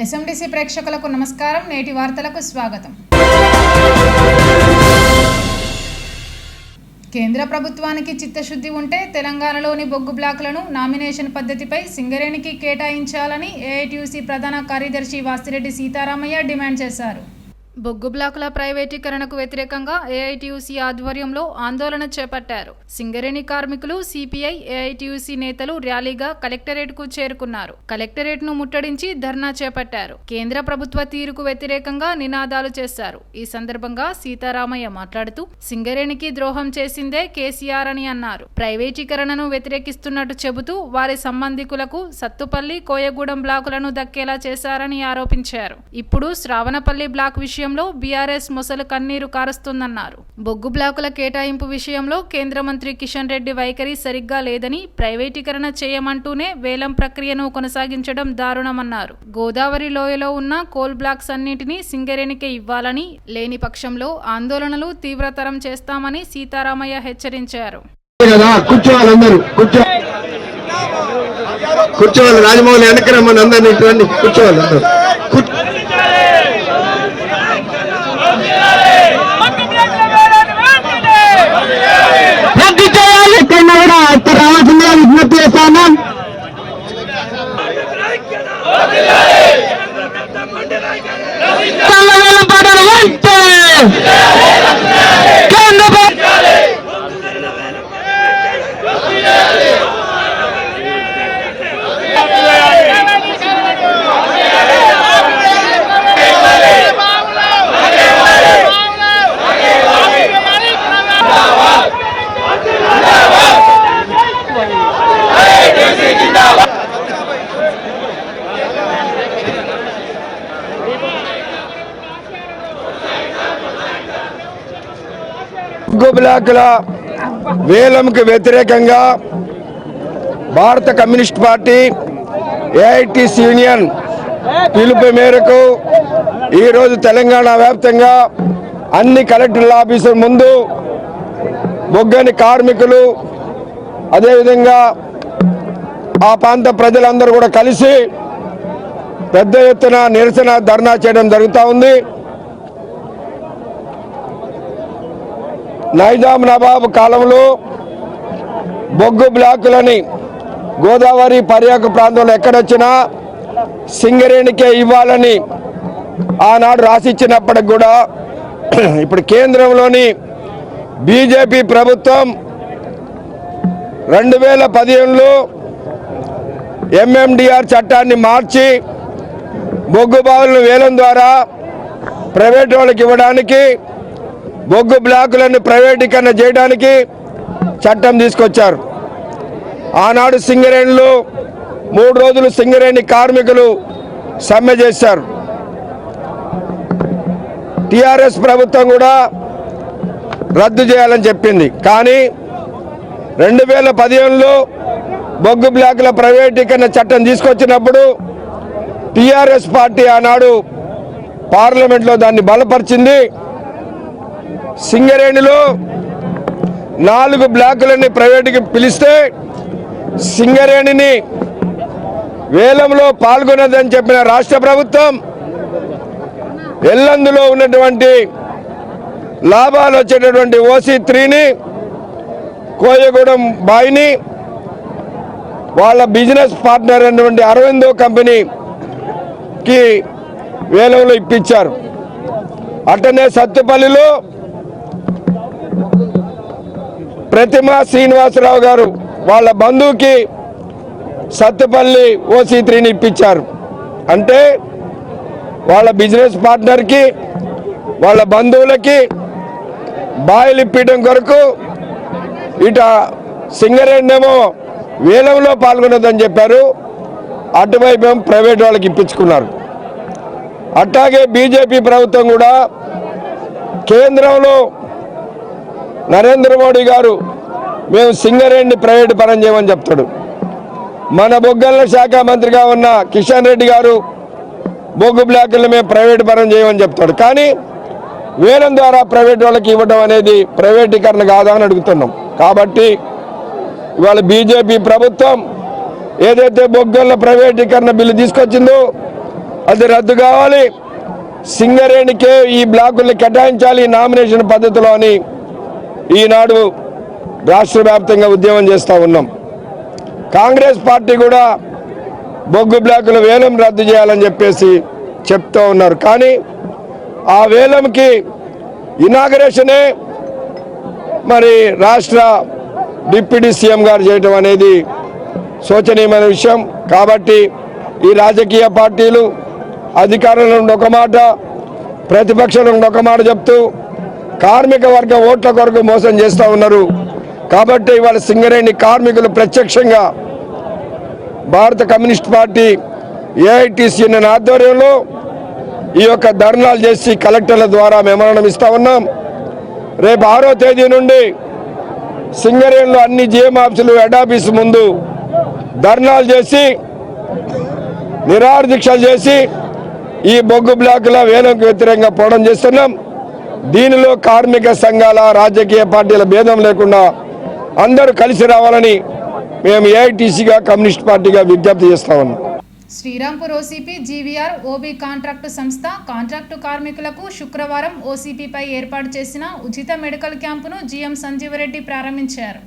ఎస్ఎండిసి ప్రేక్షకులకు నమస్కారం. నేటి వార్తలకు స్వాగతం. కేంద్ర ప్రభుత్వానికి చిత్తశుద్ధి ఉంటే తెలంగాణలోని బొగ్గు బ్లాకులను నామినేషన్ పద్ధతిపై సింగరేణికి కేటాయించాలని ఏఐటీయూసీ ప్రధాన కార్యదర్శి వాసిరెడ్డి సీతారామయ్య డిమాండ్ చేశారు. బొగ్గు బ్లాకుల ప్రైవేటీకరణకు వ్యతిరేకంగా ఏఐటీయూసీ ఆధ్వర్యంలో ఆందోళన చేపట్టారు. సింగరేణి కార్మికులు, సిపిఐ, ఏఐటీయూసీ నేతలు ర్యాలీగా కలెక్టరేట్కు చేరుకున్నారు. కలెక్టరేట్ను ముట్టడించి ధర్నా చేపట్టారు. కేంద్ర ప్రభుత్వ తీరుకు వ్యతిరేకంగా నినాదాలు చేశారు. ఈ సందర్భంగా సీతారామయ్య మాట్లాడుతూ సింగరేణికి ద్రోహం చేసిందే కేసీఆర్ అని అన్నారు. ప్రైవేటీకరణను వ్యతిరేకిస్తున్నట్టు చెబుతూ వారి సంబంధికులకు సత్తుపల్లి, కోయగూడెం బ్లాకులను దక్కేలా చేశారని ఆరోపించారు. ఇప్పుడు శ్రావణపల్లి బ్లాక్ విషయంలో బీఆర్ఎస్ మొసలు కన్నీరు కారుస్తుందన్నారు. బొగ్గు బ్లాకుల కేటాయింపు విషయంలో కేంద్ర మంత్రి కిషన్ రెడ్డి వైఖరి సరిగ్గా లేదని, ప్రైవేటీకరణ చేయమంటూనే వేలం ప్రక్రియను కొనసాగించడం దారుణమన్నారు. గోదావరి లోయలో ఉన్న కోల్ బ్లాక్స్ అన్నింటినీ సింగరేణికే ఇవ్వాలని, లేని పక్షంలో ఆందోళనలు తీవ్రతరం చేస్తామని సీతారామయ్య హెచ్చరించారు. కూర్చోవాలి, రాజమౌళి వెనక్కి రమ్మని అందరినీ కూర్చోవాలి. రావాల్సిందిగా విజ్ఞప్తి చేస్తాను. బొగ్గు బ్లాకుల వేలంకు వ్యతిరేకంగా భారత కమ్యూనిస్ట్ పార్టీ ఏఐటీసీ యూనియన్ పిలుపు మేరకు ఈరోజు తెలంగాణ వ్యాప్తంగా అన్ని కలెక్టర్ల ఆఫీసుల ముందు బొగ్గని కార్మికులు, అదేవిధంగా ఆ ప్రాంత ప్రజలందరూ కూడా కలిసి పెద్ద ఎత్తున నిరసన ధర్నా చేయడం జరుగుతూ ఉంది. నైజాం నవాబు కాలంలో బొగ్గు బ్లాకులని గోదావరి పర్యాటక ప్రాంతంలో ఎక్కడొచ్చినా సింగరేణికే ఇవ్వాలని ఆనాడు రాసిచ్చినప్పటికి కూడా ఇప్పుడు కేంద్రంలోని బీజేపీ ప్రభుత్వం 2015లో ఎంఎండిఆర్ చట్టాన్ని మార్చి బొగ్గు బావులను వేలం ద్వారా ప్రైవేట్ వాళ్ళకి ఇవ్వడానికి, బొగ్గు బ్లాకులను ప్రైవేటీకరణ చేయడానికి చట్టం తీసుకొచ్చారు. ఆనాడు సింగరేణిలో 3 రోజులు సింగరేణి కార్మికులు సమ్మె చేశారు. టిఆర్ఎస్ ప్రభుత్వం కూడా రద్దు చేయాలని చెప్పింది. కానీ 2015లో బొగ్గు బ్లాకుల ప్రైవేటీకరణ చట్టం తీసుకొచ్చినప్పుడు టిఆర్ఎస్ పార్టీ ఆనాడు పార్లమెంట్లో దాన్ని బలపరిచింది. సింగరేణిలో 4 బ్లాకులని ప్రైవేటుకి పిలిస్తే సింగరేణిని వేలంలో పాల్గొనదని చెప్పిన రాష్ట్ర ప్రభుత్వం ఎల్లందులో ఉన్నటువంటి లాభాలు వచ్చేటటువంటి OC3ని, కోయగూడెం బాయిని వాళ్ళ బిజినెస్ పార్ట్నర్ అయినటువంటి అరవిందో కంపెనీకి వేలంలో ఇప్పించారు. అట్టనే సత్తుపల్లిలో ప్రతిమా శ్రీనివాసరావు గారు వాళ్ళ బంధువుకి సత్తుపల్లి OC3ని ఇప్పించారు. అంటే వాళ్ళ బిజినెస్ పార్ట్నర్కి, వాళ్ళ బంధువులకి బాయిలు ఇప్పించడం కొరకు ఇట సింగరేణినేమో వేలంలో పాల్గొనదని చెప్పారు, అటువైపు ప్రైవేట్ వాళ్ళకి ఇప్పించుకున్నారు. అట్లాగే బీజేపీ ప్రభుత్వం కూడా కేంద్రంలో నరేంద్ర మోడీ గారు మేము సింగరేణిని ప్రైవేట్ పరం చేయమని చెప్తాడు. మన బొగ్గల శాఖ మంత్రిగా ఉన్న కిషన్ రెడ్డి గారు బొగ్గు బ్లాకులను మేము ప్రైవేట్ పరం చేయమని చెప్తాడు. కానీ వేలం ద్వారా ప్రైవేట్ వాళ్ళకి ఇవ్వడం అనేది ప్రైవేటీకరణ కాదా అని అడుగుతున్నాం. కాబట్టి ఇవాళ బీజేపీ ప్రభుత్వం ఏదైతే బొగ్గల ప్రైవేటీకరణ బిల్లు తీసుకొచ్చిందో అది రద్దు కావాలి, సింగరేణికే ఈ బ్లాకుల్ని కేటాయించాలి నామినేషన్ పద్ధతిలో అని ఈనాడు రాష్ట్ర వ్యాప్తంగా ఉద్యమం చేస్తూ ఉన్నాం. కాంగ్రెస్ పార్టీ కూడా బొగ్గు బ్లాకుల వేలం రద్దు చేయాలని చెప్పేసి చెప్తూ ఉన్నారు. కానీ ఆ వేలంకి ఇనాగరేషనే మరి రాష్ట్ర డిప్యూటీ సీఎం గారు చేయటం అనేది శోచనీయమైన విషయం. కాబట్టి ఈ రాజకీయ పార్టీలు అధికారంలో ఉండి ఒక మాట, ప్రతిపక్షంలో ఉండి ఒక మాట చెప్తూ కార్మిక వర్గ ఓట్ల కొరకు మోసం చేస్తూ ఉన్నారు. కాబట్టి ఇవాళ సింగరేణి కార్మికులు ప్రత్యక్షంగా భారత కమ్యూనిస్ట్ పార్టీ ఏఐటీసీ ఆధ్వర్యంలో ఈ యొక్క ధర్నాలు చేసి కలెక్టర్ల ద్వారా మెమోరాండం ఇస్తూ ఉన్నాం. రేపు 6వ తేదీ నుండి సింగరేణిలో అన్ని జీఎం ఆఫీసులు హెడ్ ఆఫీసు ముందు ధర్నాలు చేసి నిరాహార దీక్షలు చేసి ఈ బొగ్గు బ్లాకుల వేలంకు వ్యతిరేకంగా పోవడం చేస్తున్నాం. దీనిలో కార్మిక సంఘాల రాజకీయ పార్టీల భేదం లేకుండా అందరూ కలిసి రావాలని మేము ఏఐటీసీగా కమ్యూనిస్ట్ పార్టీగా విజ్ఞప్తి చేస్తా ఉన్నాం. Srirampur OCP GVR OB contract సంస్థ కాంట్రాక్టు కార్మికులకు శుక్రవారం ఓసీపీపై ఏర్పాటు చేసిన ఉచిత మెడికల్ క్యాంపును జీఎం సంజీవరెడ్డి ప్రారంభించారు.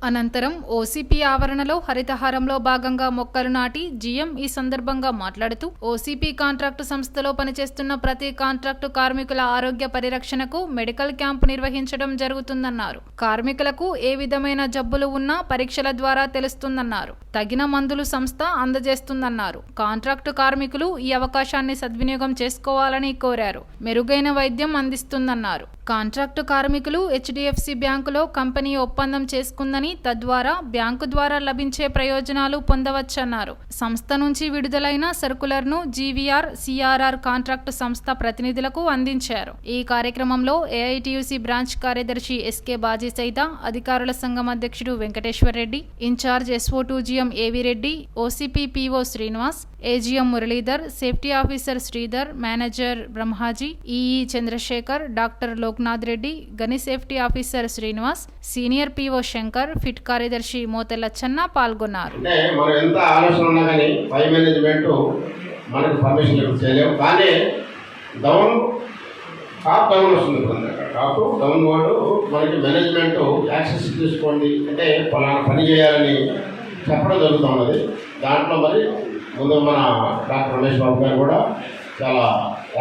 అనంతరం ఓసీపీ ఆవరణలో హరితహారంలో భాగంగా మొక్కలు నాటి జీఎం ఈ సందర్భంగా మాట్లాడుతూ ఓసీపీ కాంట్రాక్టు సంస్థలో పనిచేస్తున్న ప్రతి కాంట్రాక్టు కార్మికుల ఆరోగ్య పరిరక్షణకు మెడికల్ క్యాంపు నిర్వహించడం జరుగుతుందన్నారు. కార్మికులకు ఏ విధమైన జబ్బులు ఉన్నా పరీక్షల ద్వారా తెలుస్తుందన్నారు. తగిన మందులు సంస్థ అందజేస్తుందన్నారు. కాంట్రాక్టు కార్మికులు ఈ అవకాశాన్ని సద్వినియోగం చేసుకోవాలని కోరారు. మెరుగైన వైద్యం అందిస్తుందన్నారు. కాంట్రాక్టు కార్మికులు హెచ్డిఎఫ్సి బ్యాంకులో కంపెనీ ఒప్పందం చేసుకుందని తద్వారా బ్యాంకు ద్వారా లభించే ప్రయోజనాలు పొందవచ్చన్నారు. సంస్థ నుంచి విడుదలైన సర్కులర్ను జీవీఆర్ సిఆర్ఆర్ కాంట్రాక్టు సంస్థ ప్రతినిధులకు అందించారు. ఈ కార్యక్రమంలో ఏఐటీయూసీ బ్రాంచ్ కార్యదర్శి ఎస్కే బాజీ సైదా, అధికారుల సంఘం అధ్యక్షుడు Venkateshwar Reddy, incharge SO to GM AV Reddy, OCP PO Srinivas, AGM Muralidhar, safety officer Sridhar, manager Brahmaji, EE Chandrasekhar, doctor Loknath Reddy, గని safety officer Srinivas, senior PO Shankar, pit కార్యదర్శి మోతెల్ల చెన్న పాల్గొన్నారు. మనం ఎంత ఆలోచన ఉన్నా కానీ పై మేనేజ్మెంట్ మనకు పర్మిషన్ చేయలేము. కానీ టాప్ డౌన్ వస్తుంది. టాప్ డౌన్ వాడు మనకి మేనేజ్మెంట్ యాక్సెస్ తీసుకోండి అంటే పలానా పని చేయాలని చెప్పడం జరుగుతున్నది. దాంట్లో మరి ముందు మన డాక్టర్ రమేష్ బాబు గారు కూడా చాలా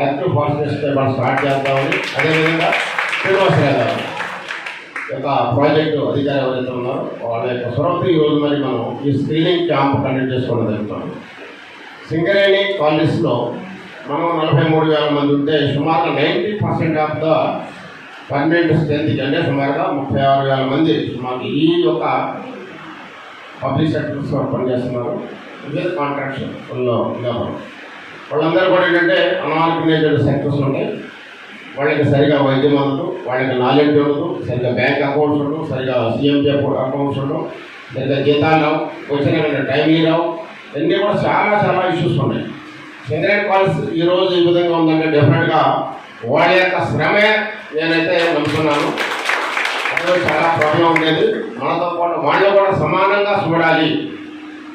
యాక్టివ్ పార్టిసిపేట్ మనం స్టార్ట్ చేద్దామని, అదేవిధంగా శ్రీనివాసరావు గారు యొక్క ప్రాజెక్టు అధికారి ఎవరైతే ఉన్నారో వాళ్ళ యొక్క స్వరంతో ఈరోజు మరి మనం ఈ స్క్రీనింగ్ క్యాంప్ కండక్ట్ చేసుకోవడం జరుగుతుంది. సింగరేణి కాలేజ్లో మనం 43,000 మంది ఉంటే సుమారుగా 90% ఆఫ్ ద పర్మనెంట్ స్ట్రెంత్కి అంటే సుమారుగా 36,000 మంది మాకు ఈ యొక్క పబ్లిక్ సెక్టర్స్లో పనిచేస్తున్నారు. వివిధ కాంట్రాక్ట్స్లో లేబర్ వాళ్ళందరూ కూడా ఏంటంటే అనార్గనైజ్డ్ సెక్టర్స్ ఉంటాయి. వాళ్ళకి సరిగా వైద్యం అందదు, వాళ్ళకి నాలెడ్జ్ ఉండదు, సరిగా బ్యాంక్ అకౌంట్స్ ఉండవు, సరిగా సీఎంపీ అకౌంట్స్ ఉండవు, సరిగా జీతాలు రావు, వచ్చిన టైంలీ రావు, ఇవన్నీ కూడా చాలా ఇష్యూస్ ఉన్నాయి. సింగరేణి కాలేజ్ ఈరోజు ఈ విధంగా ఉందంటే డెఫినెట్గా వాళ్ళ యొక్క శ్రమే నేనైతే నమ్ముతున్నాను. అదే చాలా ప్రాబ్లం ఉండేది. మనతో పాటు వాళ్ళు కూడా సమానంగా చూడాలి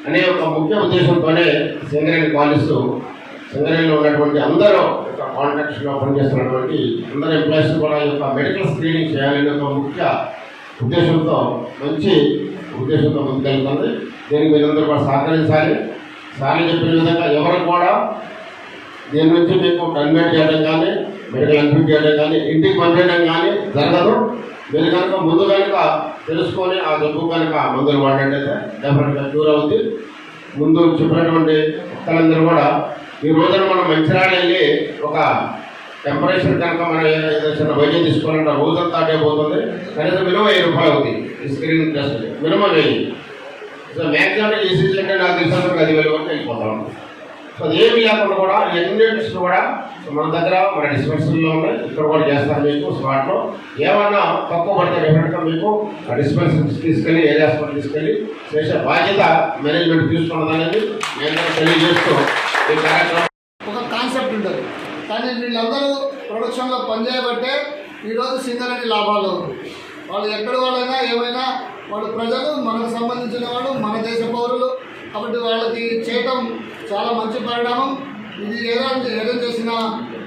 అనే ఒక ముఖ్య ఉద్దేశంతోనే సింగరేణి కాలేజ్ సింగరేణిలో ఉన్నటువంటి అందరూ యొక్క కాంట్రాక్ట్స్లో పనిచేస్తున్నటువంటి అందరు ఎంప్లాయీస్ కూడా ఈ యొక్క మెడికల్ స్క్రీనింగ్ చేయాలనే ఒక ముఖ్య ఉద్దేశంతో మంచి ఉద్దేశంతో ముందుకెళ్తుంది. దీనికి మీరందరూ కూడా సహకరించాలి. సార్లు చెప్పిన విధంగా ఎవరు కూడా దీని నుంచి మీకు కన్వర్ట్ చేయడం కానీ మెడికల్ అడ్మిట్ చేయడం కానీ ఇంటికి పంపించడం కానీ జరగదు. మీరు కనుక ముందు కనుక తెలుసుకొని ఆ జబ్బు కనుక మందులు వాడినట్టయితే డెఫినెట్గా క్యూర్ అవుతుంది. ముందు చెప్పినటువంటి భక్తులందరూ కూడా ఈ రోజున మనం మంచిర్యాల వెళ్ళి ఒక టెంపరేచర్ కనుక మనం ఏదైనా చిన్న వైద్యం తీసుకోవాలంటే రోజంతా అడ్డైపోతుంది. కనీసం మినిమం 1000 రూపాయలు అవుతుంది ఈ screening test, minimum 1000. So maximum ECG అంటే నాకు తెలిసిన 10,000 వరకు వెళ్ళిపోతాం. సో ఏమి లేకుండా కూడా ఎన్ని టెస్ట్లు కూడా మన దగ్గర మన డిస్పెన్సరీలో ఉన్నాయి. ఇక్కడ కూడా చేస్తారు మీకు స్పాట్లో. ఏమన్నా తక్కువ పడితే డెఫినెట్గా మీకు ఆ డిస్పెన్సరీ తీసుకెళ్ళి ఏరియా హాస్పిటల్ తీసుకెళ్ళి చేసే బాధ్యత మేనేజ్మెంట్ తీసుకున్నదనేది నేను తెలియజేస్తూ ఈ కార్యక్రమం ఒక కాన్సెప్ట్ ఉంటుంది. కానీ వీళ్ళందరూ ప్రొడక్షన్లో పనిచేయబట్టే ఈరోజు సింగరేణి లాభాల్లో ఉంది. వాళ్ళు ఎక్కడి వాళ్ళైనా ఏమైనా వాడు ప్రజలు మనకు సంబంధించిన వాడు, మన దేశ పౌరులు. కాబట్టి వాళ్ళకి చేయటం చాలా మంచి పరిణామం. ఇది ఏదైనా చేసిన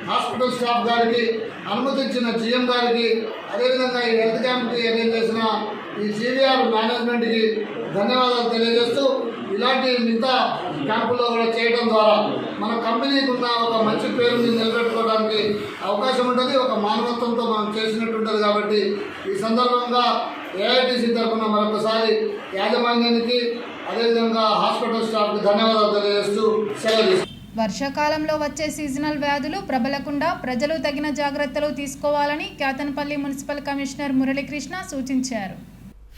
హాస్పిటల్ స్టాఫ్ గారికి, అనుమతించిన జీఎం గారికి, అదేవిధంగా ఈ హెల్త్ క్యాంప్కి అరేంజ్ చేసిన ఈ జీవీఆర్ మేనేజ్మెంట్కి ధన్యవాదాలు తెలియజేస్తూ, ఇలాంటి మిగతా క్యాంపుల్లో కూడా చేయడం ద్వారా మన కంపెనీకి ఉన్న ఒక మంచి పేరుని నిలబెట్టుకోవడానికి అవకాశం ఉంటుంది. ఒక మానవత్వంతో మనం చేసినట్టు ఉంటుంది. కాబట్టి ఈ సందర్భంగా ఏఐటీసీ తరఫున మరొకసారి యాజమాన్యానికి, అదేవిధంగా హాస్పిటల్ స్టాఫ్కి ధన్యవాదాలు తెలియజేస్తూ సెలవు తీసుకుంటాం. వర్షాకాలంలో వచ్చే సీజనల్ వ్యాధులు ప్రబలకుండా ప్రజలు తగిన జాగ్రత్తలు తీసుకోవాలని కేతన్పల్లి మున్సిపల్ కమిషనర్ మురళీకృష్ణ సూచించారు.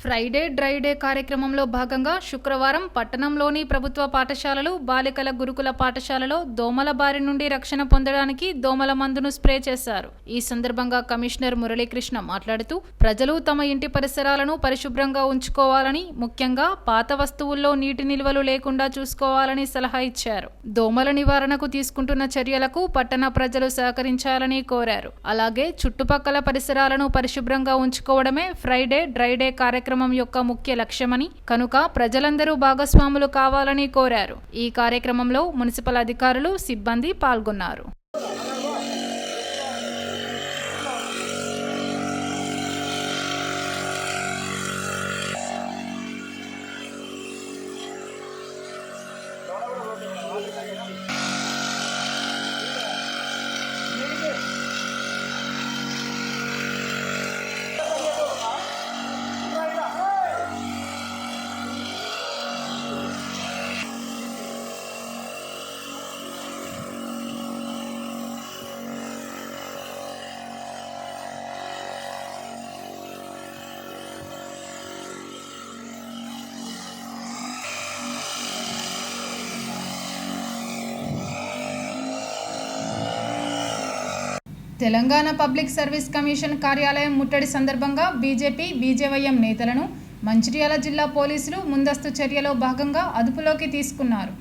ఫ్రైడే డ్రై డే కార్యక్రమంలో భాగంగా శుక్రవారం పట్టణంలోని ప్రభుత్వ పాఠశాలలు, బాలికల గురుకుల పాఠశాలలో దోమల బారి నుండి రక్షణ పొందడానికి దోమల మందును స్ప్రే చేశారు. ఈ సందర్భంగా కమిషనర్ మురళీకృష్ణ మాట్లాడుతూ ప్రజలు తమ ఇంటి పరిసరాలను పరిశుభ్రంగా ఉంచుకోవాలని, ముఖ్యంగా పాత వస్తువుల్లో నీటి నిల్వలు లేకుండా చూసుకోవాలని సలహా ఇచ్చారు. దోమల నివారణకు తీసుకుంటున్న చర్యలకు పట్టణ ప్రజలు సహకరించాలని కోరారు. అలాగే చుట్టుపక్కల పరిసరాలను పరిశుభ్రంగా ఉంచుకోవడమే ఫ్రైడే డ్రై డే కార్యక్రమం యొక్క ముఖ్య లక్ష్యమని, కనుక ప్రజలందరూ భాగస్వాములు కావాలని కోరారు. ఈ కార్యక్రమంలో మున్సిపల్ అధికారులు, సిబ్బంది పాల్గొన్నారు. తెలంగాణ పబ్లిక్ సర్వీస్ కమిషన్ కార్యాలయం ముట్టడి సందర్భంగా బీజేపీ, బీజేవైఎం నేతలను మంచిర్యాల జిల్లా పోలీసులు ముందస్తు చర్యలో భాగంగా అదుపులోకి తీసుకున్నారు.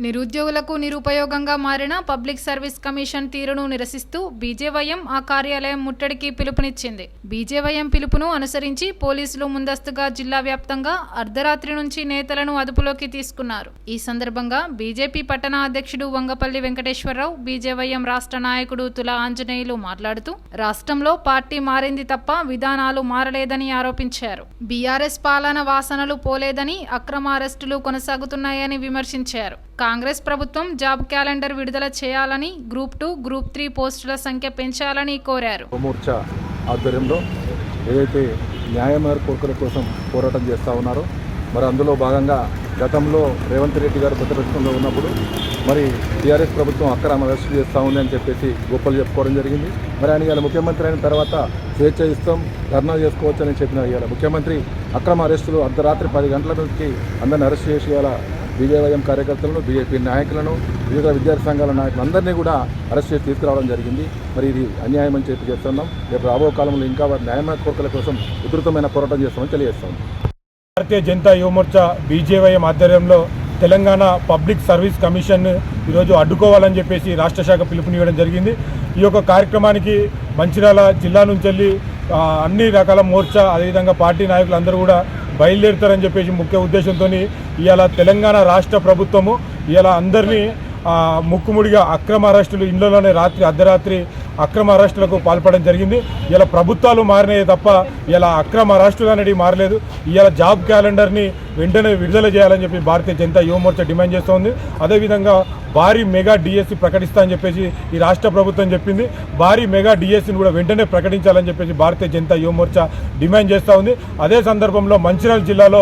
నిరుద్యోగులకు నిరుపయోగంగా మారిన పబ్లిక్ సర్వీస్ కమిషన్ తీరును నిరసిస్తూ బీజేవైఎం ఆ కార్యాలయం ముట్టడికి పిలుపునిచ్చింది. బీజేవైఎం పిలుపును అనుసరించి పోలీసులు ముందస్తుగా జిల్లా వ్యాప్తంగా అర్ధరాత్రి నుంచి నేతలను అదుపులోకి తీసుకున్నారు. ఈ సందర్భంగా బీజేపీ పట్టణ అధ్యక్షుడు వంగపల్లి వెంకటేశ్వరరావు, బీజేవైఎం రాష్ట్ర నాయకుడు తులా ఆంజనేయులు మాట్లాడుతూ రాష్ట్రంలో పార్టీ మారింది తప్ప విధానాలు మారలేదని ఆరోపించారు. బీఆర్ఎస్ పాలన వాసనలు పోలేదని, అక్రమ అరెస్టులు కొనసాగుతున్నాయని విమర్శించారు. కాంగ్రెస్ ప్రభుత్వం జాబ్ క్యాలెండర్ విడుదల చేయాలని, గ్రూప్ 2, గ్రూప్ 3 పోస్టుల సంఖ్య పెంచాలని కోరారు. మోర్చా ఆధ్వర్యంలో ఏదైతే న్యాయమైన కోరికల కోసం పోరాటం చేస్తూ ఉన్నారో, మరి అందులో భాగంగా గతంలో రేవంత్ రెడ్డి గారు ప్రతిపక్షంలో ఉన్నప్పుడు మరి టీఆర్ఎస్ ప్రభుత్వం అక్రమ అరెస్ట్ చేస్తూ ఉంది అని చెప్పేసి గొప్పలు చెప్పుకోవడం జరిగింది. మరి ఆయన ఇవాళ ముఖ్యమంత్రి అయిన తర్వాత స్వేచ్ఛ ఇస్తాం, ధర్నా చేసుకోవచ్చు అని చెప్పిన ఇవాళ ముఖ్యమంత్రి అక్రమ అరెస్టులు అర్ధరాత్రి 10 గంటల నుంచి అందరిని అరెస్ట్ చేసి ఇవాళ బీజేవైఎం కార్యకర్తలను, బీజేపీ నాయకులను, వివిధ విద్యార్థి సంఘాల నాయకులందరినీ కూడా అరెస్ట్ చేసి తీసుకురావడం జరిగింది. మరి ఇది అన్యాయం అని చెప్పి చేస్తున్నాం. రేపు రాబో కాలంలో ఇంకా వారి న్యాయమైన కోరికల కోసం ఉధృతమైన పోరాటం చేస్తామని తెలియజేస్తాం. భారతీయ జనతా యువమోర్చా బీజేవైఎం ఆధ్వర్యంలో తెలంగాణ పబ్లిక్ సర్వీస్ కమిషన్ ఈరోజు అడ్డుకోవాలని చెప్పేసి రాష్ట్ర శాఖ పిలుపునివ్వడం జరిగింది. ఈ యొక్క కార్యక్రమానికి మంచిర్యాల జిల్లా నుంచి వెళ్ళి అన్ని రకాల మోర్చా, అదేవిధంగా పార్టీ నాయకులు అందరూ కూడా బయలుదేరుతారని చెప్పేసి ముఖ్య ఉద్దేశంతో ఇవాళ తెలంగాణ రాష్ట్ర ప్రభుత్వము ఇవాళ అందరినీ ముక్కుముడిగా అక్రమ అరెస్టులు, ఇండ్లలోనే అర్ధరాత్రి అక్రమ అరెస్టులకు పాల్పడడం జరిగింది. ఇలా ప్రభుత్వాలు మారినాయి తప్ప ఇలా అక్రమ అరెస్టులు అనేవి మారలేదు. ఇలా జాబ్ క్యాలెండర్ని వెంటనే విడుదల చేయాలని చెప్పి భారతీయ జనతా యువమోర్చా డిమాండ్ చేస్తోంది. అదేవిధంగా భారీ మెగా డిఎస్సి ప్రకటిస్తా అని చెప్పేసి ఈ రాష్ట్ర ప్రభుత్వం చెప్పింది. భారీ మెగా డిఎస్సిని కూడా వెంటనే ప్రకటించాలని చెప్పేసి భారతీయ జనతా యువమోర్చా డిమాండ్ చేస్తూ ఉంది. అదే సందర్భంలో మంచిర్యాల జిల్లాలో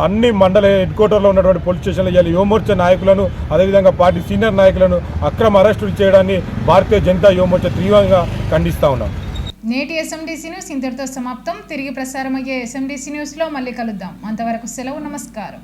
అన్ని మండల హెడ్ క్వార్టర్లో ఉన్నటువంటి పోలీస్ స్టేషన్లో ఇవాళ యువమోర్చా నాయకులను, అదేవిధంగా పార్టీ సీనియర్ నాయకులను అక్రమ అరెస్టులు చేయడాన్ని భారతీయ జనతా యువమోర్చా తీవ్రంగా ఖండిస్తూ ఉన్నాం. నేటి ఎస్ఎండిసి న్యూస్ ఇంతటితో సమాప్తం. తిరిగి ప్రసారమయ్యే ఎస్ఎండిసి న్యూస్లో మళ్ళీ కలుద్దాం. అంతవరకు సెలవు. నమస్కారం.